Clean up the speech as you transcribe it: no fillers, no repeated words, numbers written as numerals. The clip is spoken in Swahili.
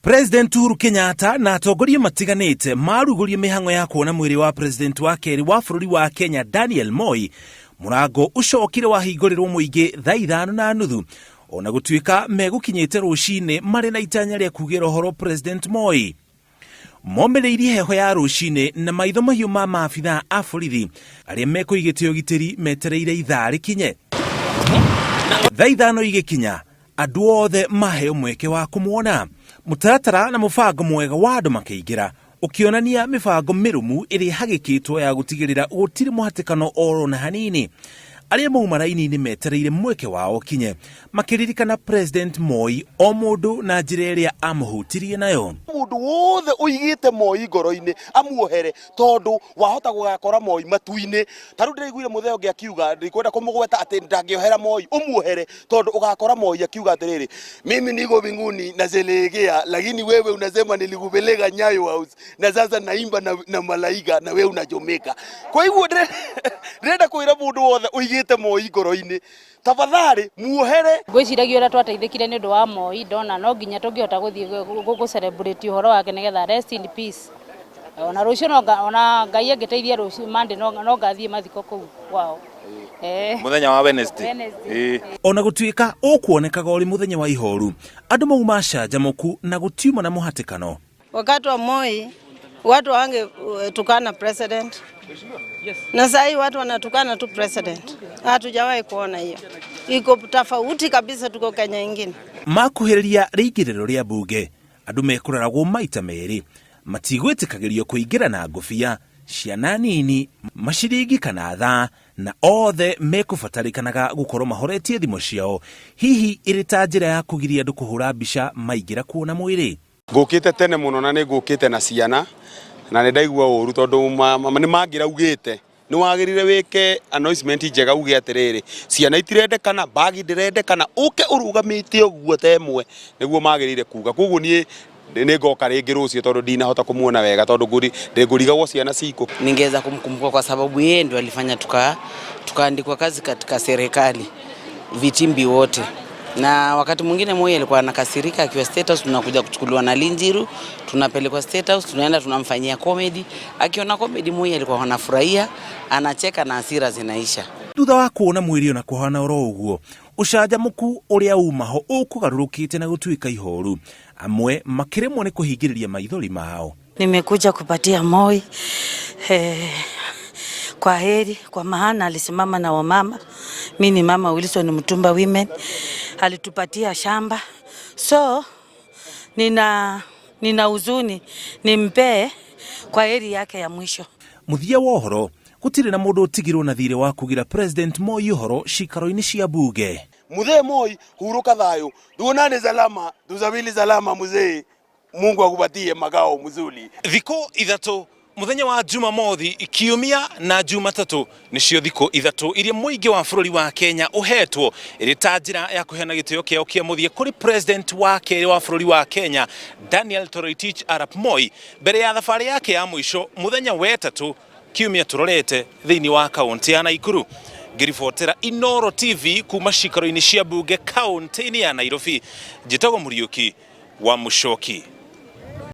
President Uhuru Kenyatta na atongoria matiganite marugurie mihango ya kuona mwiri wa president wa keri wa bururi wa Kenya Daniel Moi murango ucokire wahingurirwo muingi thaa 5:30 ona gutuika megukinyite rucini mari na itanya ria kugira horo President Moi. Momereirie heho ya rucini na maitho mahiu ma maabitha a borithi aria mekuigite ugitiri metereire ithaa rikinye. Thaa 5 igikinya andu othe maheo mweke wa kumuona. Mutaratara na mubango mwega wa andu makiingira ukionania mibango mirumu iri hagikitwo ya gutigirira gutiri muhatikano oro na hanini. Aria mauma raini-ini metereire mweke wao kinye makiririkana President Moi o mundu na njira iria amuhutirie nayo. Mundu wothe uigite Moi ngoro-ini amuohere tondu wahota gugakora Moi matu-ini. Taru ndiraiguire mutheo ngiakiuga ndikwenda kumugweta ati ndangiohera Moi umuohere tondu ugakora Moi akiuga atiriri mimi niko mbinguni nazelegea lakini wewe unasema nilikupeleka Nyayo House na sasa naimba na malaika na wewe unajomeka. Kwa hivyo ndenda kuira mundu wothe uigite Moi ngoro-ini tafadhali muohere. Gwiciragia ura twateithikire ni undu wa Moi ndona no nginya tungihota guthii gu celebrate uhoro wake nigetha rest in peace. Ona rucio ona Ngai angiteithia rucio Monday no ngathie mathiko kuu wao. Muthenya wa Wednesday. Ona gutuika ukuonekaga uri muthenya wa ihoru andu mauma canjamuku na gutiuma na muhatikano. Wakati wa Moi watu wange tukana president. Yes. Na sasa watu wanatukana tu president. Hatujawahi kuona hiyo. Iko tofauti kabisa, tuko Kenya nyingine. Makuhiriria rigiriro ria bunge andu mekuraragwo maita meri matigwitikagirio kuingira na ngufia ciana nini maciringi kana thaa na othe mekubatarikanaga gukorwo mahoretie thimo ciao hihi iri ta njira ya kugiria andu kuhura mbica maingira kuona mwiri. Ngukite tene muno na ni ngukite na ciana na ni ndaigua uru tondu ni mangira ugite ni wagirire wike announcement njega uge atiriri ciana itirendekana bagi ndirendekana uke urugamite uguo temwe niguo magirire kuga koguo ni ngoka ringi rucio tondu ndinahota kumuona wega tondu ngurigagwo ciana ciko. Ningeweza kumkumbuka kwa sababu yeye ndo alifanya tukaandikwa kazi katika serikali vitimbi wote. Na wakati mwingine Moi alikuwa anakasirika akiwa State House, tunakuja kuchukuliwa na Linjiru, tunapelekwa State House, tunaenda tunamfanyia comedy. Akiona comedy Moi alikuwa anafurahia, anacheka na hasira zinaisha. Thutha wa kuona mwiri ona kuhana oro uguo ucanjamuku uria umaho ukugarurukite na gutuika ihoru amwe makiremwo ni kuhingiriria maithori mao. Nimekuja kupatia Moi kwa heri, kwa maana alisimama na wamama. Mimi ni mama Wilson Mutumba Women, alitupatia shamba, so nina huzuni nimpe kwa heri yake ya mwisho. Muthia wa uhoro gutire na mundu utigirwo na thire wa kugira President Moi uhoro cikaro-ini cia bunge. Mzee Moi huruka thayo tuonane salama tuzabili salama mzee, Mungu akupatie makao mzuri. Thiko ithatu muthenya wa Jumamothi, Kiumia na Jumatatu nicio thiko ithatu iria muingi wa bururi wa Kenya uhetwo iri ta njira ya kuheana gitio kiao kia muthie kuri president wa keri wa bururi wa Kenya Daniel Toroitich arap Moi mbere ya thabari yake ya mwisho muthenya wa Gatatu kiumia turorete thiini wa kaunti ya Nakuru. Ngiribotera Inooro TV kuma cikaro-ini cia bunge kaunti-ini ya Nairobi. Njitagwo Muriuki wa Muchoki.